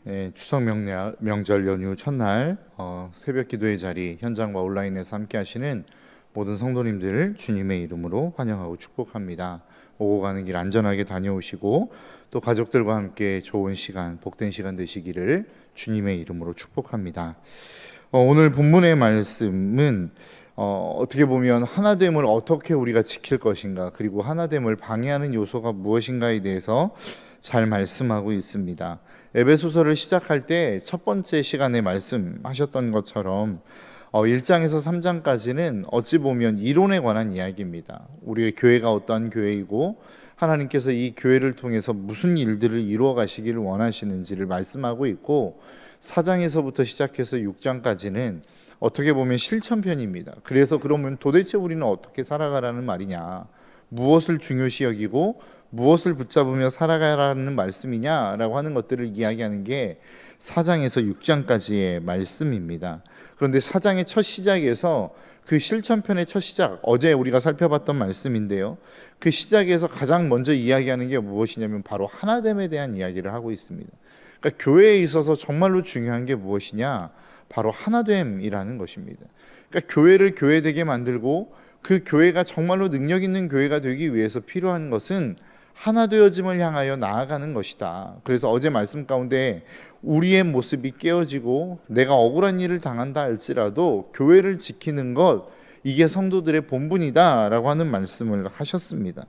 네, 추석 명절 연휴 첫날 새벽 기도의 자리 현장과 온라인에서 함께 하시는 모든 성도님들 주님의 이름으로 환영하고 축복합니다. 오고 가는 길 안전하게 다녀오시고 또 가족들과 함께 좋은 시간, 복된 시간 되시기를 주님의 이름으로 축복합니다. 오늘 본문의 말씀은 어떻게 보면 하나됨을 어떻게 우리가 지킬 것인가, 그리고 하나됨을 방해하는 요소가 무엇인가에 대해서 잘 말씀하고 있습니다. 에베소서를 시작할 때 첫 번째 시간에 말씀하셨던 것처럼 1장에서 3장까지는 어찌 보면 이론에 관한 이야기입니다. 우리의 교회가 어떠한 교회이고 하나님께서 이 교회를 통해서 무슨 일들을 이루어 가시기를 원하시는지를 말씀하고 있고, 4장에서부터 시작해서 6장까지는 어떻게 보면 실천편입니다. 그래서 그러면 도대체 우리는 어떻게 살아가라는 말이냐, 무엇을 중요시 여기고 무엇을 붙잡으며 살아가라는 말씀이냐라고 하는 것들을 이야기하는 게 4장에서 6장까지의 말씀입니다. 그런데 4장의 첫 시작에서 그 실천편의 첫 시작, 어제 우리가 살펴봤던 말씀인데요, 그 시작에서 가장 먼저 이야기하는 게 무엇이냐면 바로 하나됨에 대한 이야기를 하고 있습니다. 그러니까 교회에 있어서 정말로 중요한 게 무엇이냐, 바로 하나됨이라는 것입니다. 그러니까 교회를 교회되게 만들고 그 교회가 정말로 능력 있는 교회가 되기 위해서 필요한 것은 하나 되어짐을 향하여 나아가는 것이다. 그래서 어제 말씀 가운데 우리의 모습이 깨어지고 내가 억울한 일을 당한다 할지라도 교회를 지키는 것, 이게 성도들의 본분이다 라고 하는 말씀을 하셨습니다.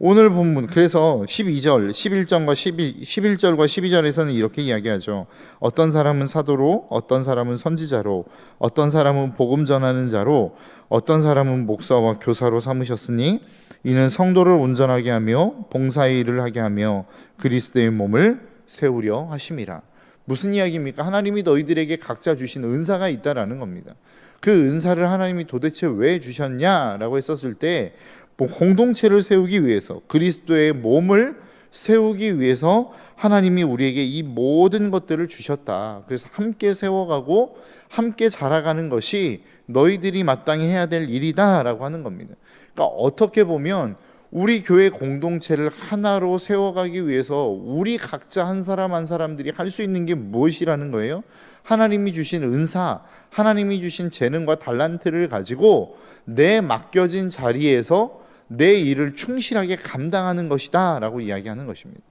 오늘 본문, 그래서 12절, 11절과 12절에서는 이렇게 이야기하죠. 어떤 사람은 사도로, 어떤 사람은 선지자로, 어떤 사람은 복음 전하는 자로, 어떤 사람은 목사와 교사로 삼으셨으니 이는 성도를 온전하게 하며 봉사의 일을 하게 하며 그리스도의 몸을 세우려 하심이라. 무슨 이야기입니까? 하나님이 너희들에게 각자 주신 은사가 있다라는 겁니다. 그 은사를 하나님이 도대체 왜 주셨냐라고 했었을 때, 공동체를 세우기 위해서, 그리스도의 몸을 세우기 위해서 하나님이 우리에게 이 모든 것들을 주셨다. 그래서 함께 세워가고 함께 자라가는 것이 너희들이 마땅히 해야 될 일이다 라고 하는 겁니다. 그러니까 어떻게 보면 우리 교회 공동체를 하나로 세워가기 위해서 우리 각자 한 사람 한 사람들이 할 수 있는 게 무엇이라는 거예요? 하나님이 주신 은사, 하나님이 주신 재능과 달란트를 가지고 내 맡겨진 자리에서 내 일을 충실하게 감당하는 것이다 라고 이야기하는 것입니다.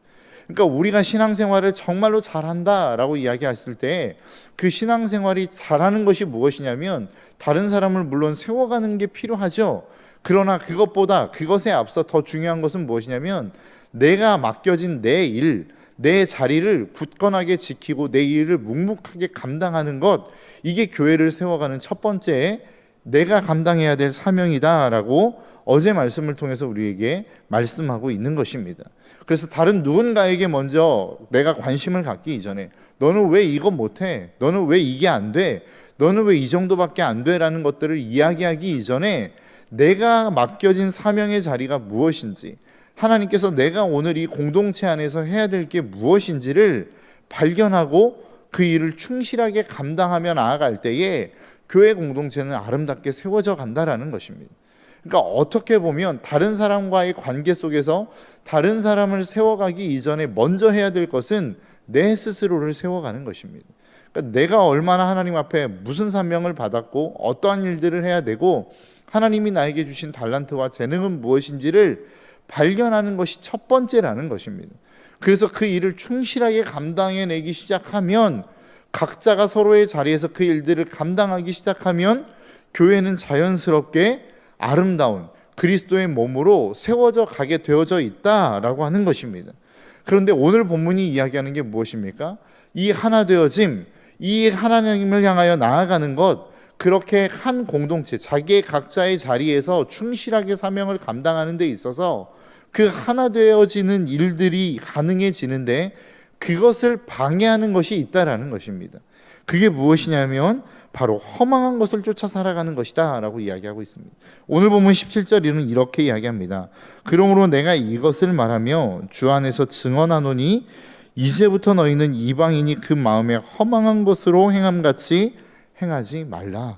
그러니까 우리가 신앙생활을 정말로 잘한다 라고 이야기했을 때 그 신앙생활이 잘하는 것이 무엇이냐면 다른 사람을 물론 세워가는 게 필요하죠. 그러나 그것보다, 그것에 앞서 더 중요한 것은 무엇이냐면 내가 맡겨진 내 일, 내 자리를 굳건하게 지키고 내 일을 묵묵하게 감당하는 것, 이게 교회를 세워가는 첫 번째 내가 감당해야 될 사명이다라고 어제 말씀을 통해서 우리에게 말씀하고 있는 것입니다. 그래서 다른 누군가에게 먼저 내가 관심을 갖기 이전에 너는 왜 이거 못해? 너는 왜 이게 안 돼? 너는 왜 이 정도밖에 안 돼? 라는 것들을 이야기하기 이전에 내가 맡겨진 사명의 자리가 무엇인지, 하나님께서 내가 오늘 이 공동체 안에서 해야 될 게 무엇인지를 발견하고 그 일을 충실하게 감당하며 나아갈 때에 교회 공동체는 아름답게 세워져 간다라는 것입니다. 그러니까 어떻게 보면 다른 사람과의 관계 속에서 다른 사람을 세워가기 이전에 먼저 해야 될 것은 내 스스로를 세워가는 것입니다. 그러니까 내가 얼마나 하나님 앞에 무슨 사명을 받았고 어떠한 일들을 해야 되고 하나님이 나에게 주신 달란트와 재능은 무엇인지를 발견하는 것이 첫 번째라는 것입니다. 그래서 그 일을 충실하게 감당해내기 시작하면, 각자가 서로의 자리에서 그 일들을 감당하기 시작하면 교회는 자연스럽게 아름다운 그리스도의 몸으로 세워져 가게 되어져 있다라고 하는 것입니다. 그런데 오늘 본문이 이야기하는 게 무엇입니까? 이 하나 되어짐, 이 하나님을 향하여 나아가는 것, 그렇게 한 공동체, 자기의 각자의 자리에서 충실하게 사명을 감당하는 데 있어서 그 하나 되어지는 일들이 가능해지는데 그것을 방해하는 것이 있다라는 것입니다. 그게 무엇이냐면 바로 허망한 것을 쫓아 살아가는 것이다 라고 이야기하고 있습니다. 오늘 보면 17절에는 이렇게 이야기합니다. 그러므로 내가 이것을 말하며 주 안에서 증언하노니 이제부터 너희는 이방인이 그 마음에 허망한 것으로 행함같이 행하지 말라.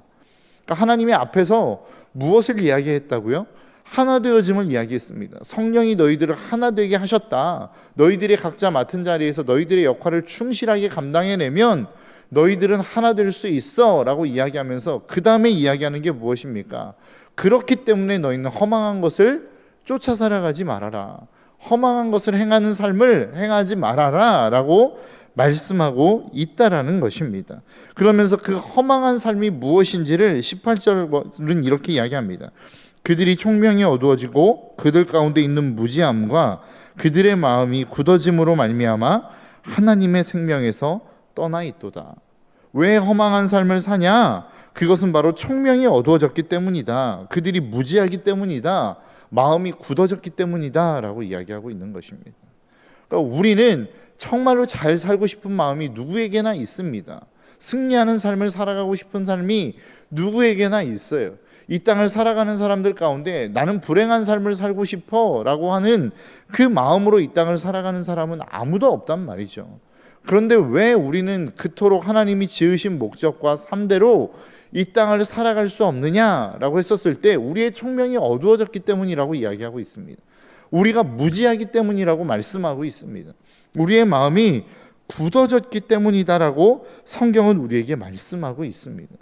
그러니까 하나님의 앞에서 무엇을 이야기했다고요? 하나 되어짐을 이야기했습니다. 성령이 너희들을 하나 되게 하셨다. 너희들이 각자 맡은 자리에서 너희들의 역할을 충실하게 감당해내면 너희들은 하나 될 수 있어 라고 이야기하면서 그 다음에 이야기하는 게 무엇입니까? 그렇기 때문에 너희는 허망한 것을 쫓아 살아가지 말아라. 허망한 것을 행하는 삶을 행하지 말아라 라고 말씀하고 있다라는 것입니다. 그러면서 그 허망한 삶이 무엇인지를 18절은 이렇게 이야기합니다. 그들이 총명이 어두워지고 그들 가운데 있는 무지함과 그들의 마음이 굳어짐으로 말미암아 하나님의 생명에서 떠나 있도다. 왜 허망한 삶을 사냐? 그것은 바로 총명이 어두워졌기 때문이다. 그들이 무지하기 때문이다. 마음이 굳어졌기 때문이다 라고 이야기하고 있는 것입니다. 그러니까 우리는 정말로 잘 살고 싶은 마음이 누구에게나 있습니다. 승리하는 삶을 살아가고 싶은 삶이 누구에게나 있어요. 이 땅을 살아가는 사람들 가운데 나는 불행한 삶을 살고 싶어 라고 하는 그 마음으로 이 땅을 살아가는 사람은 아무도 없단 말이죠. 그런데 왜 우리는 그토록 하나님이 지으신 목적과 삶대로 이 땅을 살아갈 수 없느냐라고 했었을 때 우리의 총명이 어두워졌기 때문이라고 이야기하고 있습니다. 우리가 무지하기 때문이라고 말씀하고 있습니다. 우리의 마음이 굳어졌기 때문이다라고 성경은 우리에게 말씀하고 있습니다.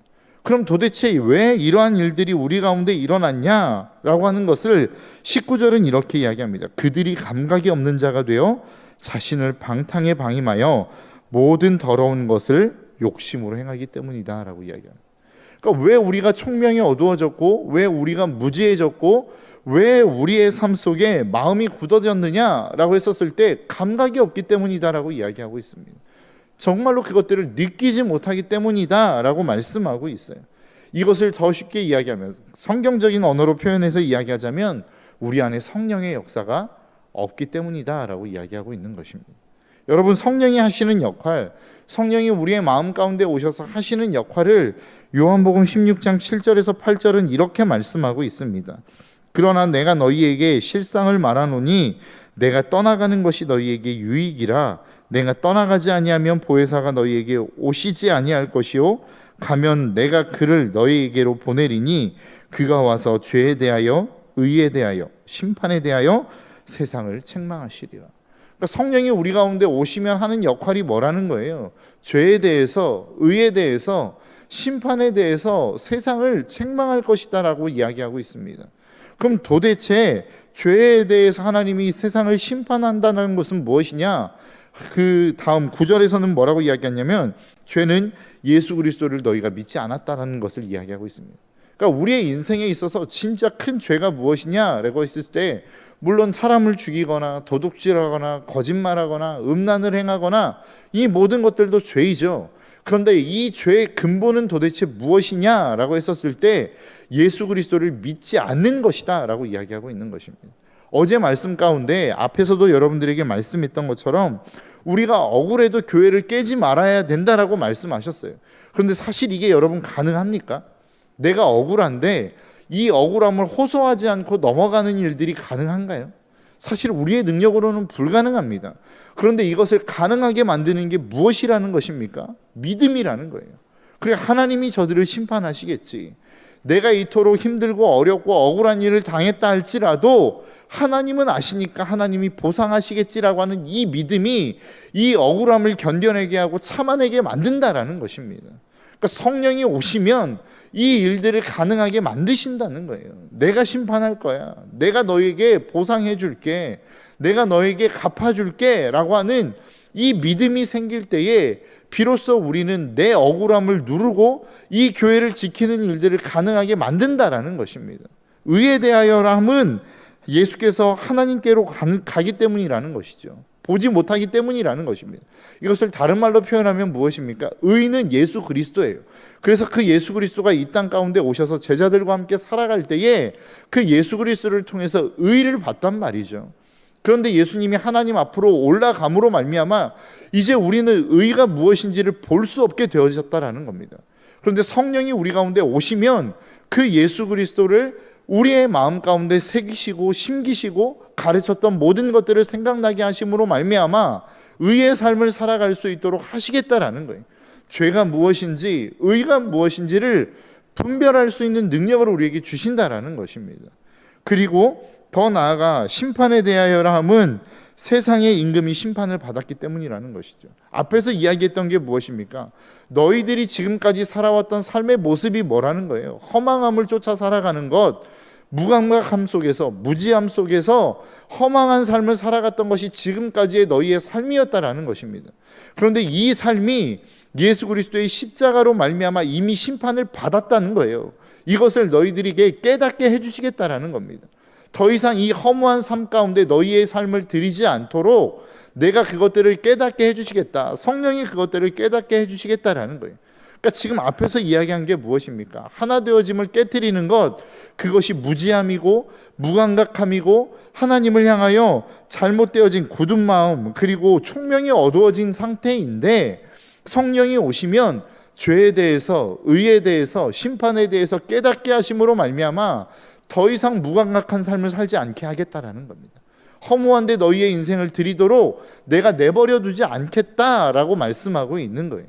그럼 도대체 왜 이러한 일들이 우리 가운데 일어났냐라고 하는 것을 19절은 이렇게 이야기합니다. 그들이 감각이 없는 자가 되어 자신을 방탕에 방임하여 모든 더러운 것을 욕심으로 행하기 때문이다 라고 이야기합니다. 그러니까 왜 우리가 총명이 어두워졌고 왜 우리가 무지해졌고 왜 우리의 삶 속에 마음이 굳어졌느냐라고 했었을 때 감각이 없기 때문이다라고 이야기하고 있습니다. 정말로 그것들을 느끼지 못하기 때문이다라고 말씀하고 있어요. 이것을 더 쉽게 이야기하면 성경적인 언어로 표현해서 이야기하자면 우리 안에 성령의 역사가 없기 때문이다라고 이야기하고 있는 것입니다. 여러분, 성령이 하시는 역할, 성령이 우리의 마음 가운데 오셔서 하시는 역할을 요한복음 16장 7절에서 8절은 이렇게 말씀하고 있습니다. 그러나 내가 너희에게 실상을 말하노니 내가 떠나가는 것이 너희에게 유익이라. 내가 떠나가지 아니하면 보혜사가 너희에게 오시지 아니할 것이요 가면 내가 그를 너희에게로 보내리니 그가 와서 죄에 대하여 의에 대하여 심판에 대하여 세상을 책망하시리라. 그러니까 성령이 우리 가운데 오시면 하는 역할이 뭐라는 거예요? 죄에 대해서, 의에 대해서, 심판에 대해서 세상을 책망할 것이다라고 이야기하고 있습니다. 그럼 도대체 죄에 대해서 하나님이 세상을 심판한다는 것은 무엇이냐? 그 다음 9절에서는 뭐라고 이야기하냐면 죄는 예수 그리스도를 너희가 믿지 않았다는 것을 이야기하고 있습니다. 그러니까 우리의 인생에 있어서 진짜 큰 죄가 무엇이냐라고 했을 때 물론 사람을 죽이거나 도둑질하거나 거짓말하거나 음란을 행하거나 이 모든 것들도 죄이죠. 그런데 이 죄의 근본은 도대체 무엇이냐라고 했었을 때 예수 그리스도를 믿지 않는 것이다 라고 이야기하고 있는 것입니다. 어제 말씀 가운데 앞에서도 여러분들에게 말씀했던 것처럼 우리가 억울해도 교회를 깨지 말아야 된다라고 말씀하셨어요. 그런데 사실 이게 여러분 가능합니까? 내가 억울한데 이 억울함을 호소하지 않고 넘어가는 일들이 가능한가요? 사실 우리의 능력으로는 불가능합니다. 그런데 이것을 가능하게 만드는 게 무엇이라는 것입니까? 믿음이라는 거예요. 그래, 하나님이 저들을 심판하시겠지. 내가 이토록 힘들고 어렵고 억울한 일을 당했다 할지라도 하나님은 아시니까 하나님이 보상하시겠지라고 하는 이 믿음이 이 억울함을 견뎌내게 하고 참아내게 만든다라는 것입니다. 그러니까 성령이 오시면 이 일들을 가능하게 만드신다는 거예요. 내가 심판할 거야. 내가 너에게 보상해 줄게. 내가 너에게 갚아줄게 라고 하는 이 믿음이 생길 때에 비로소 우리는 내 억울함을 누르고 이 교회를 지키는 일들을 가능하게 만든다라는 것입니다. 의에 대하여람은 예수께서 하나님께로 가기 때문이라는 것이죠. 보지 못하기 때문이라는 것입니다. 이것을 다른 말로 표현하면 무엇입니까? 의는 예수 그리스도예요. 그래서 그 예수 그리스도가 이 땅 가운데 오셔서 제자들과 함께 살아갈 때에 그 예수 그리스도를 통해서 의를 받단 말이죠. 그런데 예수님이 하나님 앞으로 올라감으로 말미암아 이제 우리는 의가 무엇인지를 볼 수 없게 되어졌다라는 겁니다. 그런데 성령이 우리 가운데 오시면 그 예수 그리스도를 우리의 마음 가운데 새기시고 심기시고 가르쳤던 모든 것들을 생각나게 하심으로 말미암아 의의 삶을 살아갈 수 있도록 하시겠다라는 거예요. 죄가 무엇인지 의가 무엇인지를 분별할 수 있는 능력을 우리에게 주신다라는 것입니다. 그리고 더 나아가 심판에 대하여라 함은 세상의 임금이 심판을 받았기 때문이라는 것이죠. 앞에서 이야기했던 게 무엇입니까? 너희들이 지금까지 살아왔던 삶의 모습이 뭐라는 거예요? 허망함을 쫓아 살아가는 것, 무감각함 속에서, 무지함 속에서 허망한 삶을 살아갔던 것이 지금까지의 너희의 삶이었다라는 것입니다. 그런데 이 삶이 예수 그리스도의 십자가로 말미암아 이미 심판을 받았다는 거예요. 이것을 너희들에게 깨닫게 해주시겠다라는 겁니다. 더 이상 이 허무한 삶 가운데 너희의 삶을 들이지 않도록 내가 그것들을 깨닫게 해주시겠다. 성령이 그것들을 깨닫게 해주시겠다라는 거예요. 그러니까 지금 앞에서 이야기한 게 무엇입니까? 하나 되어짐을 깨트리는 것, 그것이 무지함이고 무감각함이고 하나님을 향하여 잘못되어진 굳은 마음, 그리고 총명이 어두워진 상태인데, 성령이 오시면 죄에 대해서, 의에 대해서, 심판에 대해서 깨닫게 하심으로 말미암아 더 이상 무감각한 삶을 살지 않게 하겠다라는 겁니다. 허무한데 너희의 인생을 드리도록 내가 내버려 두지 않겠다라고 말씀하고 있는 거예요.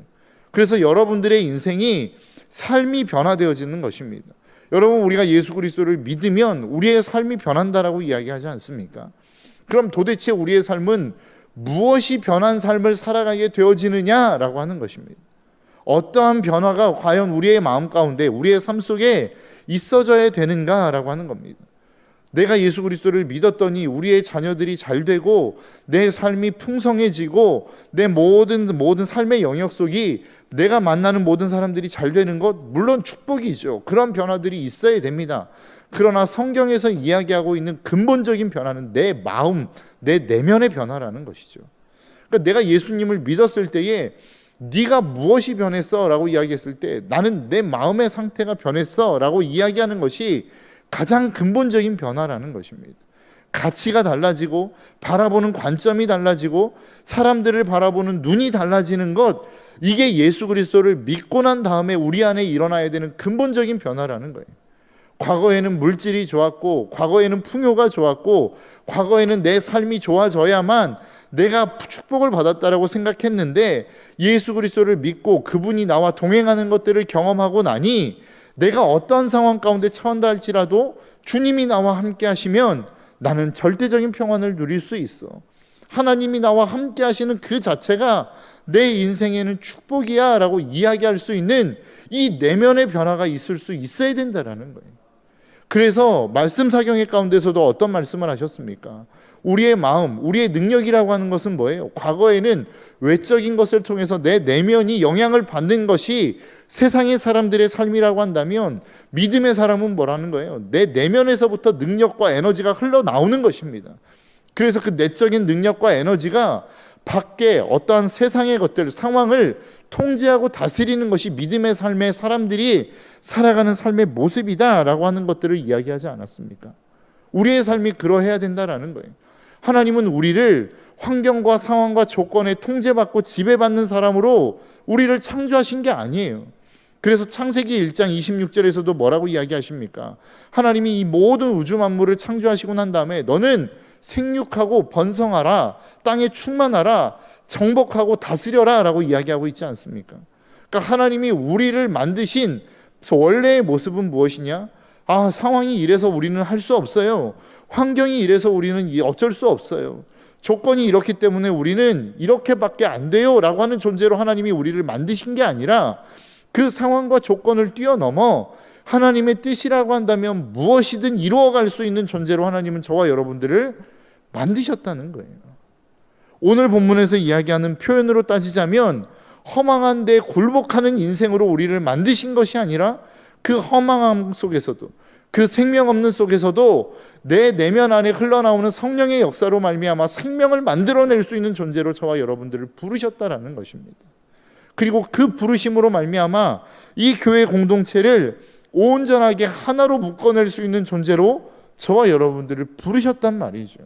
그래서 여러분들의 인생이 삶이 변화되어지는 것입니다. 여러분, 우리가 예수 그리스도를 믿으면 우리의 삶이 변한다라고 이야기하지 않습니까? 그럼 도대체 우리의 삶은 무엇이 변한 삶을 살아가게 되어지느냐라고 하는 것입니다. 어떠한 변화가 과연 우리의 마음 가운데, 우리의 삶 속에 있어져야 되는가라고 하는 겁니다. 내가 예수 그리스도를 믿었더니 우리의 자녀들이 잘 되고 내 삶이 풍성해지고 내 모든 삶의 영역 속이 내가 만나는 모든 사람들이 잘 되는 것, 물론 축복이죠. 그런 변화들이 있어야 됩니다. 그러나 성경에서 이야기하고 있는 근본적인 변화는 내 마음, 내 내면의 변화라는 것이죠. 그러니까 내가 예수님을 믿었을 때에 네가 무엇이 변했어? 라고 이야기했을 때 나는 내 마음의 상태가 변했어 라고 이야기하는 것이 가장 근본적인 변화라는 것입니다. 가치가 달라지고 바라보는 관점이 달라지고 사람들을 바라보는 눈이 달라지는 것, 이게 예수 그리스도를 믿고 난 다음에 우리 안에 일어나야 되는 근본적인 변화라는 거예요. 과거에는 물질이 좋았고, 과거에는 풍요가 좋았고, 과거에는 내 삶이 좋아져야만 내가 축복을 받았다라고 생각했는데, 예수 그리스도를 믿고 그분이 나와 동행하는 것들을 경험하고 나니 내가 어떤 상황 가운데 처한다 할지라도 주님이 나와 함께 하시면 나는 절대적인 평안을 누릴 수 있어. 하나님이 나와 함께 하시는 그 자체가 내 인생에는 축복이야 라고 이야기할 수 있는 이 내면의 변화가 있을 수 있어야 된다라는 거예요. 그래서 말씀 사경의 가운데서도 어떤 말씀을 하셨습니까? 우리의 마음, 우리의 능력이라고 하는 것은 뭐예요? 과거에는 외적인 것을 통해서 내 내면이 영향을 받는 것이 세상의 사람들의 삶이라고 한다면, 믿음의 사람은 뭐라는 거예요? 내 내면에서부터 능력과 에너지가 흘러나오는 것입니다. 그래서 그 내적인 능력과 에너지가 밖에 어떠한 세상의 것들, 상황을 통제하고 다스리는 것이 믿음의 삶의 사람들이 살아가는 삶의 모습이다라고 하는 것들을 이야기하지 않았습니까? 우리의 삶이 그러해야 된다라는 거예요. 하나님은 우리를 환경과 상황과 조건에 통제받고 지배받는 사람으로 우리를 창조하신 게 아니에요. 그래서 창세기 1장 26절에서도 뭐라고 이야기하십니까? 하나님이 이 모든 우주 만물을 창조하시고 난 다음에 너는 생육하고 번성하라, 땅에 충만하라, 정복하고 다스려라 라고 이야기하고 있지 않습니까? 그러니까 하나님이 우리를 만드신 원래의 모습은 무엇이냐? 상황이 이래서 우리는 할 수 없어요. 환경이 이래서 우리는 어쩔 수 없어요. 조건이 이렇기 때문에 우리는 이렇게밖에 안 돼요 라고 하는 존재로 하나님이 우리를 만드신 게 아니라, 그 상황과 조건을 뛰어넘어 하나님의 뜻이라고 한다면 무엇이든 이루어갈 수 있는 존재로 하나님은 저와 여러분들을 만드셨다는 거예요. 오늘 본문에서 이야기하는 표현으로 따지자면 허망한 데 굴복하는 인생으로 우리를 만드신 것이 아니라, 그 허망함 속에서도, 그 생명 없는 속에서도 내 내면 안에 흘러나오는 성령의 역사로 말미암아 생명을 만들어낼 수 있는 존재로 저와 여러분들을 부르셨다라는 것입니다. 그리고 그 부르심으로 말미암아 이 교회 공동체를 온전하게 하나로 묶어낼 수 있는 존재로 저와 여러분들을 부르셨단 말이죠.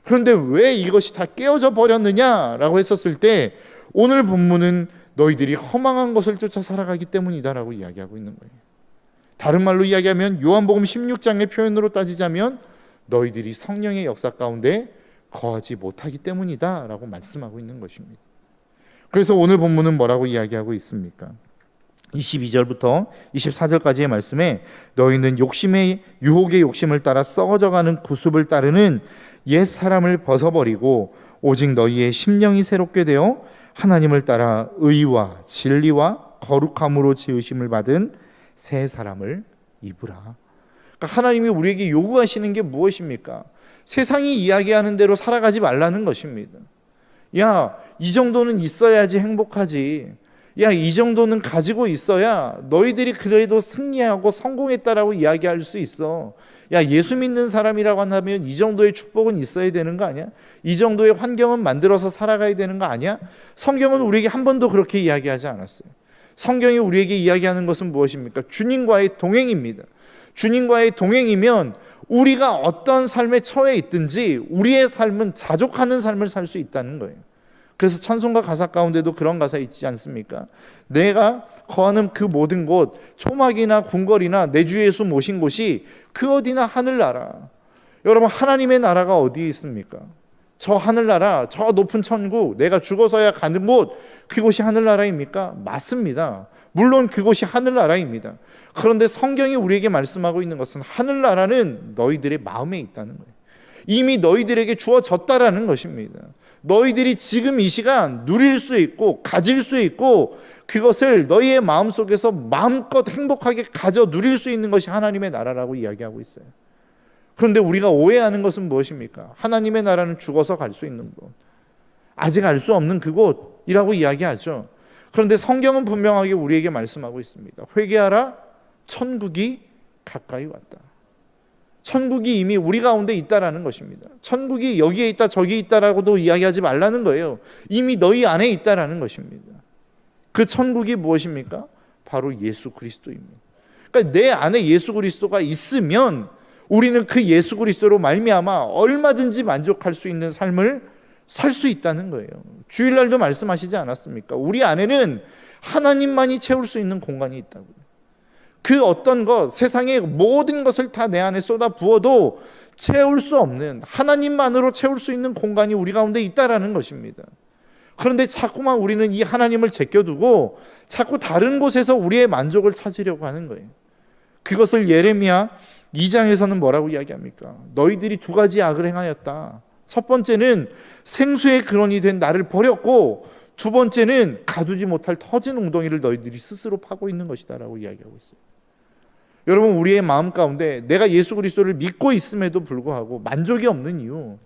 그런데 왜 이것이 다 깨어져 버렸느냐라고 했었을 때, 오늘 본문은 너희들이 허망한 것을 쫓아 살아가기 때문이다라고 이야기하고 있는 거예요. 다른 말로 이야기하면 요한복음 16장의 표현으로 따지자면 너희들이 성령의 역사 가운데 거하지 못하기 때문이다라고 말씀하고 있는 것입니다. 그래서 오늘 본문은 뭐라고 이야기하고 있습니까? 22절부터 24절까지의 말씀에 너희는 유혹의 욕심을 따라 썩어져가는 구습을 따르는 옛 사람을 벗어버리고 오직 너희의 심령이 새롭게 되어 하나님을 따라 의와 진리와 거룩함으로 지으심을 받은 새 사람을 입으라. 그러니까 하나님이 우리에게 요구하시는 게 무엇입니까? 세상이 이야기하는 대로 살아가지 말라는 것입니다. 야, 이 정도는 있어야지 행복하지. 야, 이 정도는 가지고 있어야 너희들이 그래도 승리하고 성공했다라고 이야기할 수 있어. 야, 예수 믿는 사람이라고 한다면 이 정도의 축복은 있어야 되는 거 아니야? 이 정도의 환경은 만들어서 살아가야 되는 거 아니야? 성경은 우리에게 한 번도 그렇게 이야기하지 않았어요. 성경이 우리에게 이야기하는 것은 무엇입니까? 주님과의 동행입니다. 주님과의 동행이면 우리가 어떤 삶에 처해 있든지 우리의 삶은 자족하는 삶을 살 수 있다는 거예요. 그래서 찬송가 가사 가운데도 그런 가사 있지 않습니까? 내가 거하는 그 모든 곳, 초막이나 궁궐이나 내 주 예수 모신 곳이 그 어디나 하늘나라. 여러분, 하나님의 나라가 어디에 있습니까? 저 하늘나라, 저 높은 천국, 내가 죽어서야 가는 곳, 그곳이 하늘나라입니까? 맞습니다. 물론 그곳이 하늘나라입니다. 그런데 성경이 우리에게 말씀하고 있는 것은 하늘나라는 너희들의 마음에 있다는 거예요. 이미 너희들에게 주어졌다라는 것입니다. 너희들이 지금 이 시간 누릴 수 있고 가질 수 있고 그것을 너희의 마음속에서 마음껏 행복하게 가져 누릴 수 있는 것이 하나님의 나라라고 이야기하고 있어요. 그런데 우리가 오해하는 것은 무엇입니까? 하나님의 나라는 죽어서 갈 수 있는 곳, 아직 알 수 없는 그곳이라고 이야기하죠. 그런데 성경은 분명하게 우리에게 말씀하고 있습니다. 회개하라, 천국이 가까이 왔다. 천국이 이미 우리 가운데 있다라는 것입니다. 천국이 여기에 있다 저기 있다라고도 이야기하지 말라는 거예요. 이미 너희 안에 있다라는 것입니다. 그 천국이 무엇입니까? 바로 예수 그리스도입니다. 그러니까 내 안에 예수 그리스도가 있으면 우리는 그 예수 그리스도로 말미암아 얼마든지 만족할 수 있는 삶을 살 수 있다는 거예요. 주일날도 말씀하시지 않았습니까? 우리 안에는 하나님만이 채울 수 있는 공간이 있다고요. 그 어떤 것, 세상의 모든 것을 다 내 안에 쏟아 부어도 채울 수 없는, 하나님만으로 채울 수 있는 공간이 우리 가운데 있다라는 것입니다. 그런데 자꾸만 우리는 이 하나님을 제껴두고 자꾸 다른 곳에서 우리의 만족을 찾으려고 하는 거예요. 그것을 예레미야 2장에서는 뭐라고 이야기합니까? 너희들이 두 가지 악을 행하였다. 첫 번째는 생수의 근원이 된 나를 버렸고, 두 번째는 가두지 못할 터진 웅덩이를 너희들이 스스로 파고 있는 것이다 라고 이야기하고 있어요. 여러분, 우리의 마음 가운데 내가 예수 그리스도를 믿고 있음에도 불구하고 만족이 없는 이유,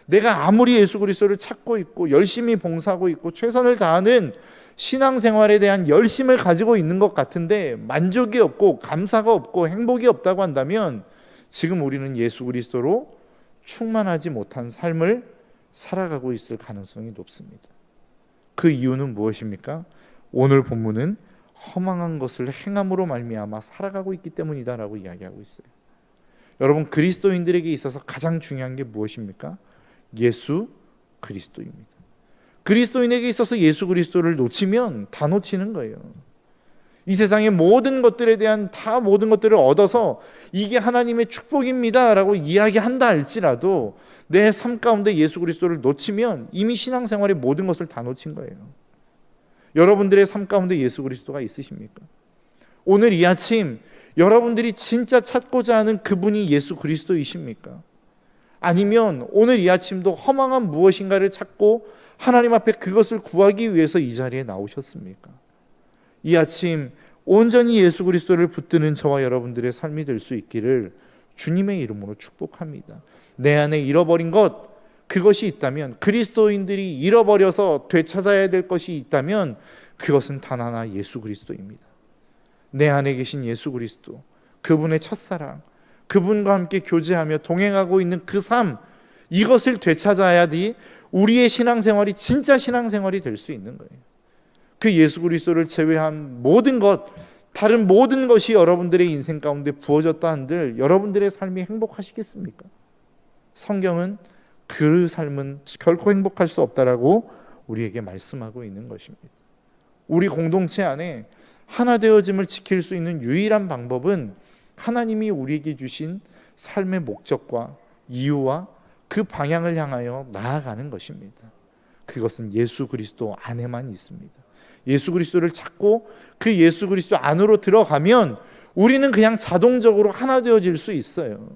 내가 아무리 예수 그리스도를 찾고 있고 열심히 봉사하고 있고 최선을 다하는 신앙생활에 대한 열심을 가지고 있는 것 같은데 만족이 없고 감사가 없고 행복이 없다고 한다면 지금 우리는 예수 그리스도로 충만하지 못한 삶을 살아가고 있을 가능성이 높습니다. 그 이유는 무엇입니까? 오늘 본문은 허망한 것을 행함으로 말미암아 살아가고 있기 때문이다라고 이야기하고 있어요. 여러분, 그리스도인들에게 있어서 가장 중요한 게 무엇입니까? 예수 그리스도입니다. 그리스도인에게 있어서 예수 그리스도를 놓치면 다 놓치는 거예요. 이 세상의 모든 것들에 대한 모든 것들을 얻어서 이게 하나님의 축복입니다 라고 이야기한다 할지라도 내 삶 가운데 예수 그리스도를 놓치면 이미 신앙생활의 모든 것을 다 놓친 거예요. 여러분들의 삶 가운데 예수 그리스도가 있으십니까? 오늘 이 아침 여러분들이 진짜 찾고자 하는 그분이 예수 그리스도이십니까? 아니면 오늘 이 아침도 허망한 무엇인가를 찾고 하나님 앞에 그것을 구하기 위해서 이 자리에 나오셨습니까? 이 아침 온전히 예수 그리스도를 붙드는 저와 여러분들의 삶이 될 수 있기를 주님의 이름으로 축복합니다. 내 안에 잃어버린 것, 그것이 있다면, 그리스도인들이 잃어버려서 되찾아야 될 것이 있다면 그것은 단 하나 예수 그리스도입니다. 내 안에 계신 예수 그리스도, 그분의 첫사랑, 그분과 함께 교제하며 동행하고 있는 그 삶, 이것을 되찾아야지 우리의 신앙생활이 진짜 신앙생활이 될 수 있는 거예요. 그 예수 그리스도를 제외한 모든 것, 다른 모든 것이 여러분들의 인생 가운데 부어졌다 한들 여러분들의 삶이 행복하시겠습니까? 성경은 그 삶은 결코 행복할 수 없다라고 우리에게 말씀하고 있는 것입니다. 우리 공동체 안에 하나 되어짐을 지킬 수 있는 유일한 방법은 하나님이 우리에게 주신 삶의 목적과 이유와 그 방향을 향하여 나아가는 것입니다. 그것은 예수 그리스도 안에만 있습니다. 예수 그리스도를 찾고 그 예수 그리스도 안으로 들어가면 우리는 그냥 자동적으로 하나 되어질 수 있어요.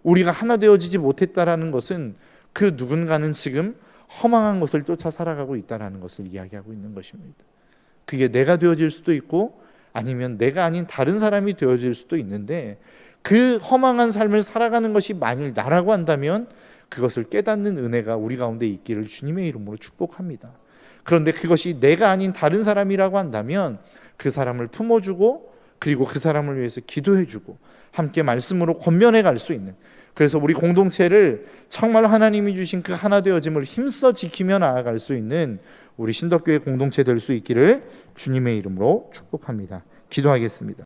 우리가 하나 되어지지 못했다라는 것은 그 누군가는 지금 허망한 것을 쫓아 살아가고 있다는 것을 이야기하고 있는 것입니다. 그게 내가 되어질 수도 있고 아니면 내가 아닌 다른 사람이 되어질 수도 있는데, 그 허망한 삶을 살아가는 것이 만일 나라고 한다면 그것을 깨닫는 은혜가 우리 가운데 있기를 주님의 이름으로 축복합니다. 그런데 그것이 내가 아닌 다른 사람이라고 한다면 그 사람을 품어주고 그리고 그 사람을 위해서 기도해주고 함께 말씀으로 권면해 갈 수 있는, 그래서 우리 공동체를 정말 하나님이 주신 그 하나 되어짐을 힘써 지키며 나아갈 수 있는 우리 신덕교회 공동체 될 수 있기를 주님의 이름으로 축복합니다. 기도하겠습니다.